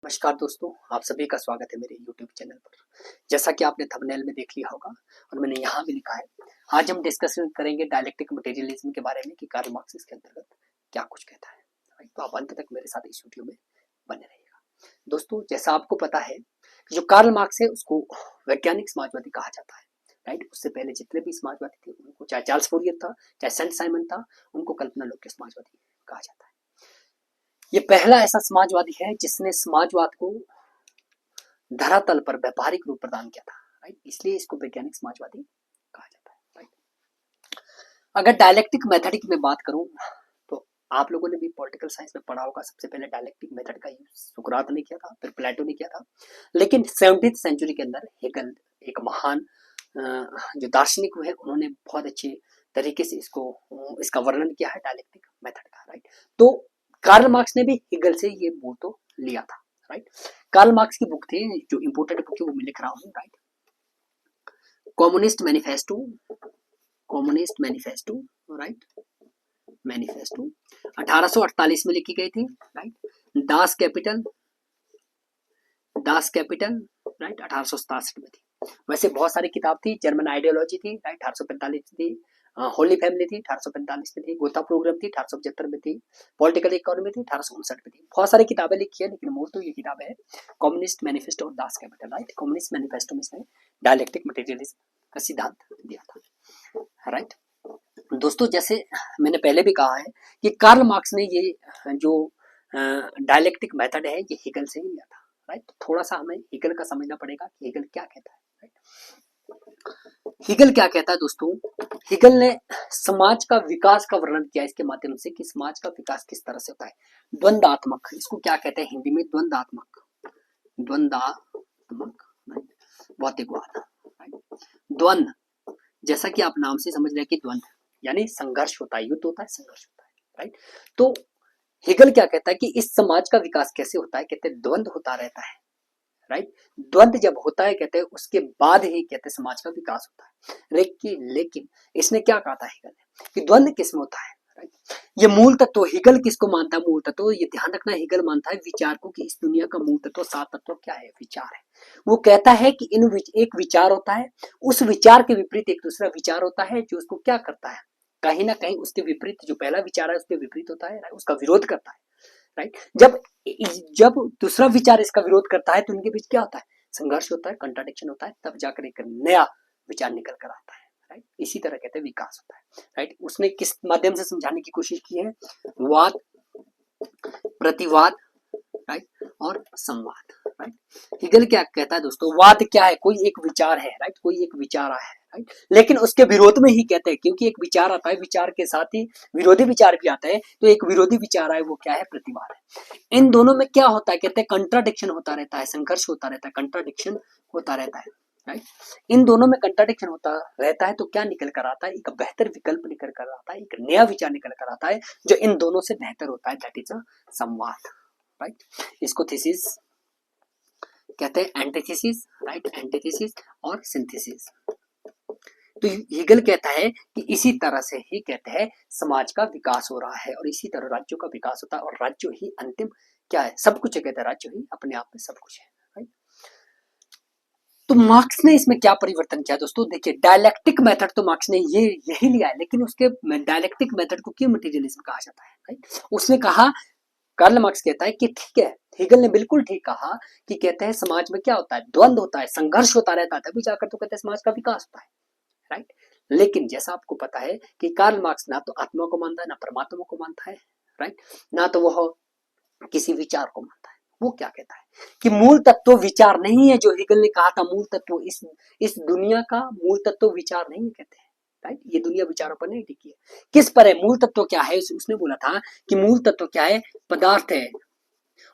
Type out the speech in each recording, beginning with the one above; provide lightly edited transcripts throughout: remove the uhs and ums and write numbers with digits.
नमस्कार दोस्तों, आप सभी का स्वागत है मेरे YouTube चैनल पर। जैसा कि आपने थंबनेल में देख लिया होगा और मैंने यहाँ भी लिखा है, आज हम डिस्कशन करेंगे डायलेक्टिक मटेरियलिज्म के बारे में कि कार्ल मार्क्स इसके अंतर्गत क्या कुछ कहता है। तो आप अंत तक मेरे साथ इस वीडियो में बने रहिएगा। दोस्तों, जैसा आपको पता है कि जो कार्ल मार्क्स है उसको वैज्ञानिक समाजवादी कहा जाता है। राइट, उससे पहले जितने भी समाजवादी थे उनको, चाहे चार्ल्स फूरियर था, चाहे सेंट साइमन था, उनको कल्पना लोग समाजवादी कहा जाता है। ये पहला ऐसा समाजवादी है जिसने समाजवाद को धरातल पर व्यावहारिक रूप प्रदान किया था। राइट, इसलिए इसको वैज्ञानिक समाजवादी कहा जाता है। राइट, अगर डायलेक्टिक मेथड की मैं बात करूं तो आप लोगों ने भी पॉलिटिकल साइंस में पढ़ा होगा। सबसे पहले डायलेक्टिक मेथड का यूज सुकरात ने किया था, फिर प्लेटो ने किया था। लेकिन 17वीं सेंचुरी के अंदर हेगल, एक महान जो दार्शनिक हुए, उन्होंने बहुत अच्छे तरीके से इसका वर्णन किया है डायलेक्टिक मेथड का। राइट, तो कार्ल मार्क्स ने भी हेगल से ये बोल तो लिया था। राइट, कार्ल मार्क्स की बुक थी, जो इंपोर्टेड बुक है वो मैं लिख रहा हूँ। Right, communist manifesto, right, manifesto 1848 में लिखी गई थी। राइट, दास कैपिटल, राइट, 1867 में थी। वैसे बहुत सारी किताब थी, जर्मन आइडियोलॉजी थी, राइट, 1845 थी, होली फैमिली थी 1845 में थी, गोता प्रोग्राम थी 1875 में थी, पॉलिटिकल इकोनॉमी थी 1859 में थी। बहुत सारी किताबें लिखी है, लेकिन मूल तो ये किताब है कम्युनिस्ट मैनिफेस्टो और Das Kapital. Right, communist manifesto में इसने डायलेक्टिक मटेरियलिज्म का सिद्धांत दिया था। राइट, दोस्तों, जैसे मैंने पहले भी कहा है कि कार्ल मार्क्स ने ये जो डायलेक्टिक मेथड है ये हेगल से ही लिया था। राइट, थोड़ा सा हमें हेगल का समझना पड़ेगा कि हेगल क्या कहता है। हेगल क्या कहता है दोस्तों? हेगल ने समाज का विकास का वर्णन किया इसके माध्यम से कि समाज का विकास किस तरह से होता है। द्वंदात्मक, इसको क्या कहते हैं हिंदी में? द्वंदात्मक भौतिकवाद। द्वंद, जैसा कि आप नाम से समझ रहे हैं कि द्वंद यानी संघर्ष होता है, युद्ध होता है, संघर्ष होता है। राइट, तो हेगल क्या कहता है कि इस समाज का विकास कैसे होता है? कहते हैं द्वंद होता रहता है। राइट, द्वंद जब होता है कहते हैं उसके बाद ही कहते हैं समाज का विकास होता है। लेकिन इसने क्या कहा था हेगल ने कि द्वंद किसमें होता है? राइट, ये मूल तत्व हेगल किसको मानता है? मूल तत्व, ये ध्यान रखना, हेगल मानता है विचार को कि इस दुनिया का मूल तत्व, सात तत्व क्या है? विचार है। वो कहता है कि एक विचार होता है, उस विचार के विपरीत एक दूसरा विचार होता है जो उसको क्या करता है, कहीं ना कहीं उसके विपरीत, जो पहला विचार है उसके विपरीत होता है, उसका विरोध करता है। राइट, जब दूसरा विचार इसका विरोध करता है तो उनके बीच क्या होता है? संघर्ष होता है, कंट्राडिक्शन होता है, तब जाकर एक नया विचार निकल कर आता है। राइट, इसी तरह कहते हैं विकास होता है। राइट, उसने किस माध्यम से समझाने की कोशिश की है? वाद, प्रतिवाद, राइट, और संवाद। राइट, हेगल क्या कहता है दोस्तों? वाद क्या है? कोई एक विचार है, राइट, कोई एक विचार आया है, राइट, लेकिन उसके विरोध में ही कहते हैं, क्योंकि एक विचार आता है, विचार के साथ ही विरोधी विचार भी आता है, तो एक विरोधी विचार आए वो क्या है? प्रतिवाद है। इन दोनों में क्या होता है? कहते हैं कंट्राडिक्शन होता रहता है, संघर्ष होता रहता है, कंट्राडिक्शन होता रहता है। राइट, इन दोनों में कंट्राडिक्शन होता रहता है तो क्या निकल कर आता है? एक बेहतर विकल्प निकल कर आता है, एक नया विचार निकल कर आता है जो इन दोनों से बेहतर होता है, दैट इज अ संवाद। राइट, इसको थीसिस कहते हैं, एंटीथेसिस। राइट, एंटीथेसिस और सिंथेसिस। तो हेगल कहता है कि इसी तरह से ही कहते हैं समाज का विकास हो रहा है और इसी तरह राज्यों का विकास होता है और राज्य ही अंतिम क्या है? सब कुछ है। कहते हैं राज्य ही अपने आप में सब कुछ है। राइट, तो मार्क्स ने इसमें क्या परिवर्तन किया दोस्तों? देखिए, डायलेक्टिक मेथड तो मार्क्स ने यही लिया है, लेकिन उसके डायलेक्टिक मेथड को क्यों मटेरियलिज्म कहा जाता है? राइट, उसने कहा, कार्ल मार्क्स कहता है कि ठीक है, हेगल ने बिल्कुल ठीक कहा कि कहते हैं समाज में क्या होता है? द्वंद होता है, संघर्ष होता रहता है, तभी जाकर तो कहते हैं समाज का विकास होता है। राइट, लेकिन जैसा आपको पता है कि कार्ल मार्क्स ना तो आत्मा को मानता है, ना परमात्मा को मानता है। राइट, ना तो वह किसी विचार को मानता है। वो क्या कहता है कि मूल तत्व विचार नहीं है, जो हेगल ने कहा था मूल तत्व इस दुनिया का मूल तत्व विचार नहीं कहते हैं। राइट, ये दुनिया विचारों पर नहीं टिकी है। किस पर है? मूल तत्व क्या है? उसने बोला था कि मूल तत्व क्या है? पदार्थ है।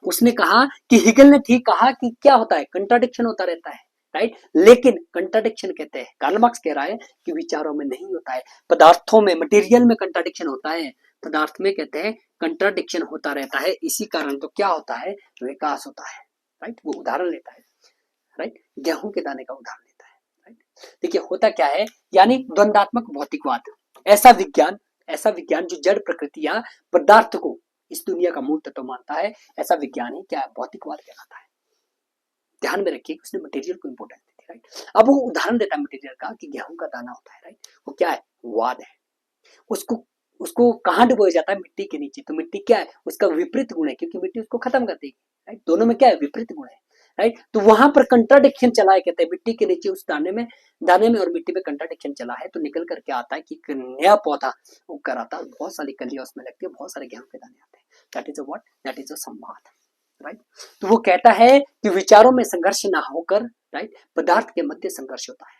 उसने कहा कि हेगल ने ठीक कहा कि क्या होता है? कंट्राडिक्शन होता रहता है। राइट, लेकिन कंट्राडिक्शन कहते हैं, कार्ल मार्क्स कह रहा है कि विचारों में नहीं होता है, पदार्थों में, मटेरियल में कंट्राडिक्शन होता है, पदार्थ में कहते हैं कंट्राडिक्शन होता रहता है। इसी कारण तो क्या होता है? विकास होता है। राइट, वो उदाहरण लेता है, राइट, गेहूं के दाने का उदाहरण लेता है। राइट, देखिए होता क्या है, यानी द्वंदात्मक भौतिकवाद, ऐसा विज्ञान जो जड़ प्रकृति या पदार्थ को इस दुनिया का मूल तत्व मानता है, ऐसा विज्ञान ही क्या है? भौतिकवाद कहलाता है। ध्यान में रखिए कि उसने मटेरियल को इंपॉर्टेंस दी थी, राइट। अब वो उदाहरण देता है मटेरियल का कि गेहूं का दाना होता है, राइट, वो क्या है, वाद है। उसको उसको कहाँ डुबोया जाता है, मिट्टी के नीचे। तो मिट्टी क्या है, उसका विपरीत गुण है, क्योंकि मिट्टी उसको खत्म कर देगी, राइट। दोनों में क्या है, विपरीत गुण है, राइट। तो वहां पर कंट्राडिक्शन चला है, कहते हैं मिट्टी के नीचे उस दाने में और मिट्टी में कंट्राडिक्शन चला है। तो निकल करके आता है कि एक नया पौधा उग कर आता है, बहुत सारी कलियां उसमें लगती है, बहुत सारे गेहूं के दाने आते हैं। That is a what, that is a संवाद, राइट। तो वो कहता है कि विचारों में संघर्ष ना होकर, राइट, पदार्थ के मध्य संघर्ष होता है,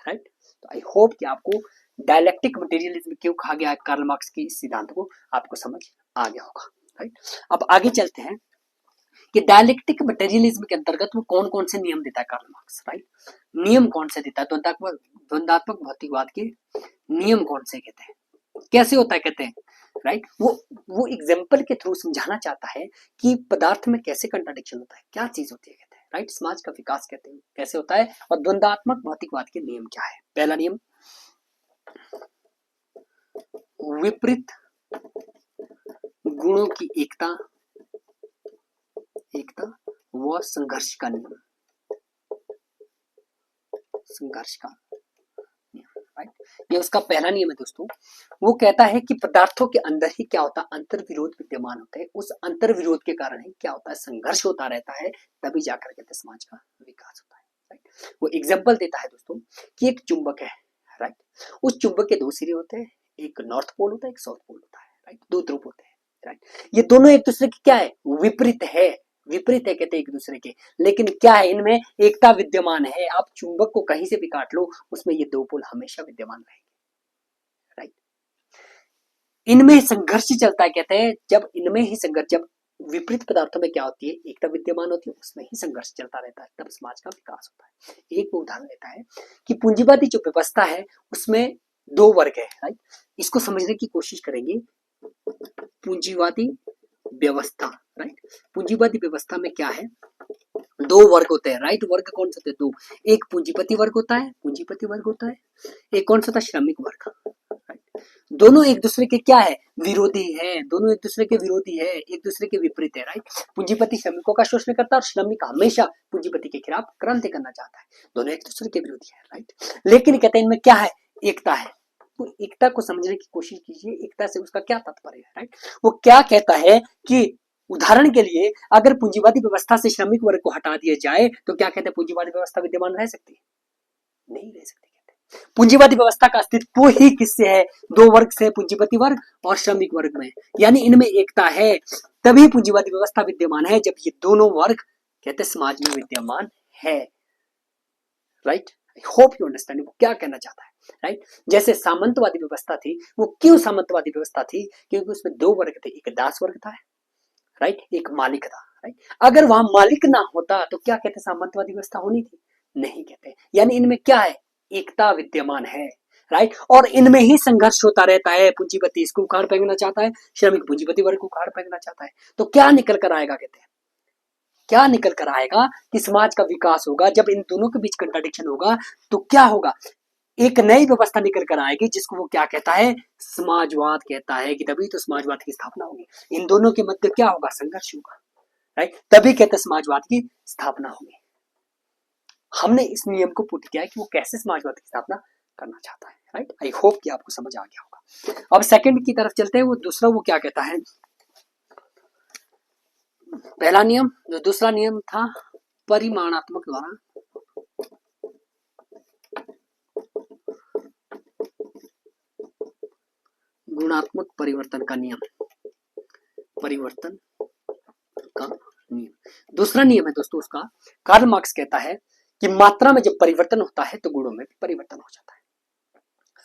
राइट। तो आई होप कि आपको डायलेक्टिक मटेरियलिज्म क्यों कहा गया है, कार्ल मार्क्स की इस सिद्धांत को आपको समझ आ गया होगा, राइट। अब आगे चलते हैं कि डायलेक्टिक मटेरियलिज्म के अंतर्गत वो कौन कौन से नियम देता है कार्ल मार्क्स, राइट। नियम कौन से देता है, द्वंदात्मक भौतिकवाद के नियम कौन से कहते हैं, कैसे होता है कहते हैं, राइट। वो एग्जाम्पल के थ्रू समझाना चाहता है कि पदार्थ में कैसे कंट्राडिक्शन होता है, क्या चीज होती है, कहते हैं, राइट। समाज का विकास कहते हैं कैसे होता है, और द्वंदात्मक भौतिकवाद के नियम क्या है। पहला नियम, विपरीत गुणों की एकता व संघर्ष का नियम, संघर्ष का नियम, राइट। ये उसका पहला नियम है दोस्तों। वो कहता है कि पदार्थों के अंदर ही क्या होता है, अंतर विरोध विद्यमान होते हैं, उस अंतर विरोध के कारण ही क्या होता है, संघर्ष होता रहता है, तभी जाकर कहते हैं समाज का विकास होता है, राइट। वो एग्जाम्पल देता है दोस्तों कि एक चुंबक है, राइट। उस चुंबक के दो सिरे होते हैं, एक नॉर्थ पोल होता है, एक साउथ पोल होता है, राइट। दो ध्रुव होते हैं, राइट। ये दोनों एक दूसरे के क्या है, विपरीत है, विपरीत है कहते हैं एक दूसरे के, लेकिन क्या है, इनमें एकता विद्यमान है। आप चुंबक को कहीं से भी काट लो, उसमें ये दो पोल हमेशा विद्यमान रहेंगे, राइट। इनमें संघर्ष चलता है, कहते हैं जब इनमें ही संघर्ष, जब विपरीत पदार्थों में क्या होती है, एकता विद्यमान होती है, उसमें ही संघर्ष चलता रहता है, तब समाज का विकास होता है। एक उदाहरण लेता है कि पूंजीवादी जो व्यवस्था है उसमें दो वर्ग है, राइट। इसको समझने की कोशिश करेंगे। पूंजीवादी व्यवस्था, राइट। पूंजीवादी व्यवस्था में क्या है, दो वर्ग होते हैं, राइट। वर्ग कौन से होते हैं, दो। एक पूंजीपति वर्ग होता है, पूंजीपति वर्ग होता है, एक कौन सा था, श्रमिक वर्ग, राइट। दोनों एक दूसरे के क्या है, विरोधी है, दोनों एक दूसरे के विरोधी है, एक दूसरे के विपरीत है, राइट। पूंजीपति श्रमिकों का शोषण करता है और श्रमिक हमेशा पूंजीपति के खिलाफ क्रांति करना चाहता है, दोनों एक दूसरे के विरोधी है, राइट। लेकिन कहते हैं इनमें क्या है, एकता है। तो एकता को समझने की कोशिश कीजिए, एकता से उसका क्या तात्पर्य है, राइट। वो क्या कहता है कि उदाहरण के लिए अगर पूंजीवादी व्यवस्था से श्रमिक वर्ग को हटा दिया जाए तो क्या कहते हैं, पूंजीवादी व्यवस्था विद्यमान रह सकती है, नहीं रह सकती। कहते पूंजीवादी व्यवस्था का अस्तित्व ही किससे है, दो वर्ग से, पूंजीपति वर्ग और श्रमिक वर्ग में, यानी इनमें एकता है, तभी पूंजीवादी व्यवस्था विद्यमान है, जब ये दोनों वर्ग कहते समाज में विद्यमान है, right. I hope you understand वो क्या कहना चाहता है, राइट। जैसे सामंतवादी व्यवस्था थी, वो क्यों सामंतवादी व्यवस्था थी, क्योंकि उसमें दो वर्ग थे, एक दास वर्ग था, राइट, एक मालिक था, राइट। अगर वहां मालिक ना होता तो क्या कहते, सामंतवादी व्यवस्था होनी थी, नहीं कहते। यानी इनमें क्या है, एकता विद्यमान है, राइट। और इनमें ही संघर्ष होता रहता है, पूंजीपति इसको उखाड़ फेंकना चाहता है, श्रमिक पूंजीपति वर्ग को उखाड़ फेंकना चाहता है। तो क्या निकल कर आएगा, कहते हैं क्या निकल कर आएगा कि समाज का विकास होगा। जब इन दोनों के बीच कंट्राडिक्शन होगा तो क्या होगा, एक नई व्यवस्था निकल कर आएगी, जिसको वो क्या कहता है, समाजवाद कहता है, कि तभी तो समाजवाद की स्थापना होगी। इन दोनों के मध्य क्या होगा, संघर्ष होगा, राइट, तभी कहते हैं समाजवाद की स्थापना होगी। हमने इस नियम को पुट किया है कि वो कैसे समाजवाद की स्थापना करना चाहता है, राइट। आई होप कि आपको समझ आ गया होगा। अब सेकंड की तरफ चलते हैं, वो दूसरा वो क्या कहता है, पहला नियम, जो दूसरा नियम था परिमाणात्मक द्वारा गुणात्मक परिवर्तन का नियम, परिवर्तन का नियम। दूसरा नियम है दोस्तों उसका, कार्ल मार्क्स कहता है कि मात्रा में जब परिवर्तन होता है तो गुणों में भी परिवर्तन हो जाता है,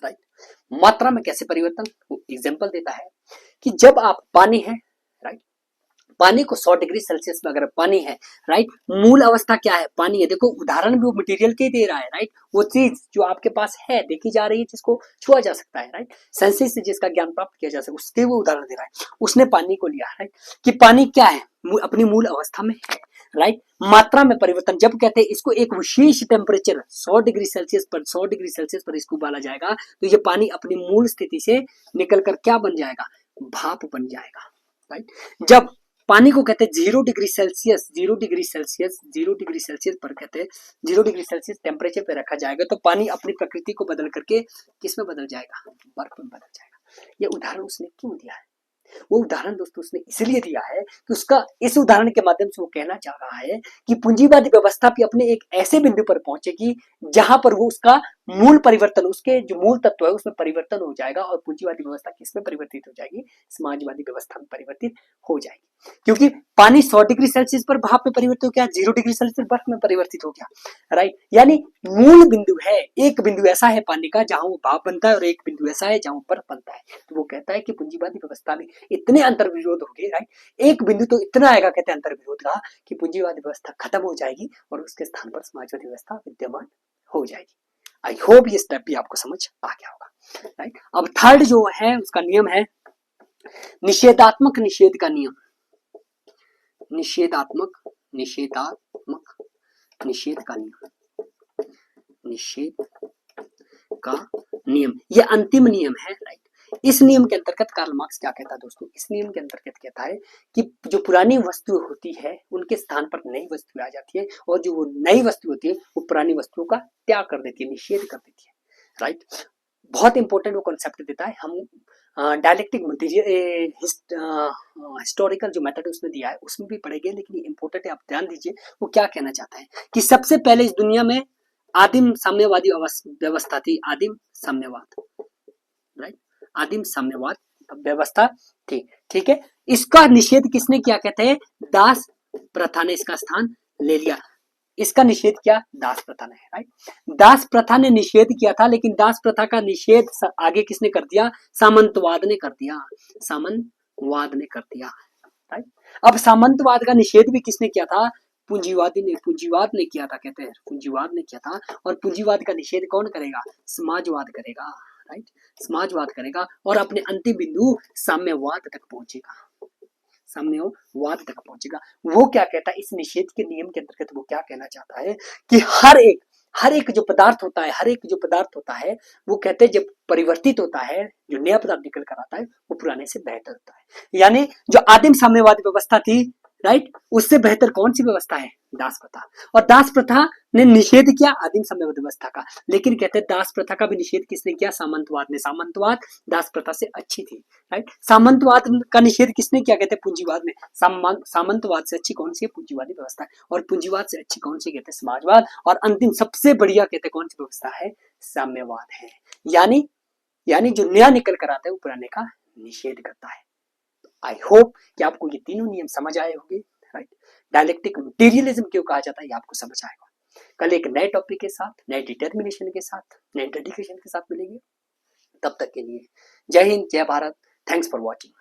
राइट। मात्रा में कैसे परिवर्तन, वो एग्जांपल देता है कि जब आप पानी है, राइट, पानी को 100 डिग्री सेल्सियस में अगर पानी है, राइट, मूल अवस्था क्या है, पानी है। देखो उदाहरण भी वो मटेरियल के दे रहा है, राइट। वो चीज जो आपके पास है, देखी जा रही है, जिसको छुआ जा सकता है, राइट, सेंसेस से जिसका ज्ञान प्राप्त किया जा सकता है, उसके वो उदाहरण दे रहा है। उसने पानी को लिया, राइट, कि पानी क्या है, अपनी मूल अवस्था में है, राइट। मात्रा में परिवर्तन जब कहते हैं इसको एक विशेष टेम्परेचर 100 डिग्री सेल्सियस पर, 100 डिग्री सेल्सियस पर इसको उबाला जाएगा तो ये पानी अपनी मूल स्थिति से निकलकर क्या बन जाएगा, भाप बन जाएगा, राइट। जब पानी को कहते हैं 0 डिग्री सेल्सियस, 0 डिग्री सेल्सियस पर कहते हैं 0 डिग्री सेल्सियस टेम्परेचर पे रखा जाएगा तो पानी अपनी प्रकृति को बदल करके किस में बदल जाएगा, बर्फ में बदल जाएगा। ये उदाहरण उसने क्यों दिया है? वो उदाहरण दोस्तों उसने इसलिए दिया है कि उसका इस उदाहरण के माध्यम से वो कहना चाह रहा है कि पूंजीवादी व्यवस्था भी अपने एक ऐसे बिंदु पर पहुंचेगी जहां पर वो उसका मूल परिवर्तन, उसके जो मूल तत्व है उसमें परिवर्तन हो जाएगा और पूंजीवादी व्यवस्था किसमें परिवर्तित हो जाएगी, समाजवादी व्यवस्था में परिवर्तित हो जाएगी। क्योंकि पानी 100 डिग्री सेल्सियस पर भाप में परिवर्तित हो गया, 0 डिग्री सेल्सियस बर्फ में परिवर्तित हो गया, राइट। यानी मूल बिंदु है, एक बिंदु ऐसा है पानी का जहां वो भाप बनता है और एक बिंदु ऐसा है जहां वो बर्फ बनता है। तो वो कहता है कि पूंजीवादी व्यवस्था में इतने अंतर्विरोध हो गए, राइट, एक बिंदु तो इतना आएगा कहते हैं अंतर्विरोध का कि पूंजीवादी व्यवस्था खत्म हो जाएगी और उसके स्थान पर समाजवादी व्यवस्था विद्यमान हो जाएगी। आई होप ये स्टेप भी आपको समझ आ गया होगा, राइट। अब थर्ड जो है उसका नियम है निषेधात्मक निषेध का नियम। निषेधात्मक निषेध का नियम, निषेध का नियम, ये अंतिम नियम है, राइट। इस नियम के अंतर्गत कार्ल मार्क्स क्या कहता है दोस्तों, इस नियम के अंतर्गत कहता है कि जो पुरानी वस्तु होती है उनके स्थान पर नई वस्तु आ जाती है और जो वो नई वस्तु होती है वो पुरानी वस्तुओं का त्याग कर देती है, निषेध कर देती है, राइट। बहुत इंपॉर्टेंट वो कॉन्सेप्ट देता है। हम डायलेक्टिक मटेरियल हिस्टोरिकल जो मेथड उसने दिया है उसमें भी पढ़ेंगे, लेकिन ये इंपॉर्टेंट है, आप ध्यान दीजिए वो क्या कहना चाहता है कि सबसे पहले इस दुनिया में आदिम साम्यवादी व्यवस्था थी, आदिम साम्यवाद, राइट, आदिम साम्यवाद व्यवस्था थी, ठीक है। इसका निषेध किसने किया, कहते हैं दास प्रथा ने इसका स्थान ले लिया। इसका निषेध किया दास प्रथा ने, राइट। दास प्रथा ने निषेध किया था, लेकिन दास प्रथा का निषेध आगे किसने कर दिया, सामंतवाद ने कर दिया, सामंतवाद ने कर दिया, राइट। अब सामंतवाद का निषेध भी किसने किया था, पूंजीवाद ने किया था, कहते हैं पूंजीवाद ने किया था। और पूंजीवाद का निषेध कौन करेगा, समाजवाद करेगा, राइट, समाजवाद करेगा और अपने अंतिम बिंदु साम्यवाद तक पहुंचेगा, साम्यवाद तक पहुंचेगा। वो क्या कहता है इस निषेध के नियम के अंतर्गत, वो क्या कहना चाहता है कि हर एक जो पदार्थ होता है, हर एक जो पदार्थ होता है वो कहते हैं जब परिवर्तित होता है, जो नया पदार्थ निकल कर आता है वो पुराने से बेहतर होता है। यानी जो आदिम साम्यवादी व्यवस्था थी, राइट, उससे बेहतर कौन सी व्यवस्था है, दास प्रथा। और दास प्रथा ने निषेध किया आदिम साम्यवादी व्यवस्था का, लेकिन कहते हैं दास प्रथा का भी निषेध किसने किया, सामंतवाद ने। सामंतवाद दास प्रथा से अच्छी थी, राइट। सामंतवाद का निषेध किसने किया, कहते हैं पूंजीवाद ने। सामंतवाद से अच्छी कौन सी है, पूंजीवादी व्यवस्था है। और पूंजीवाद से अच्छी कौन सी, कहते हैं समाजवाद। और अंतिम सबसे बढ़िया कहते हैं कौन सी व्यवस्था है, साम्यवाद है। यानी जो नया निकल कर आता है वो पुराने का निषेध करता है। आई होप कि आपको ये तीनों नियम समझ आए होंगे, राइट। डायलेक्टिक मटेरियलिज्म क्यों कहा जाता है ये आपको समझ आएगा। कल एक नए टॉपिक के साथ, नए डिटर्मिनेशन के साथ, नए डेडिकेशन के साथ मिलेंगे। तब तक के लिए जय हिंद, जय भारत, थैंक्स फॉर वॉचिंग।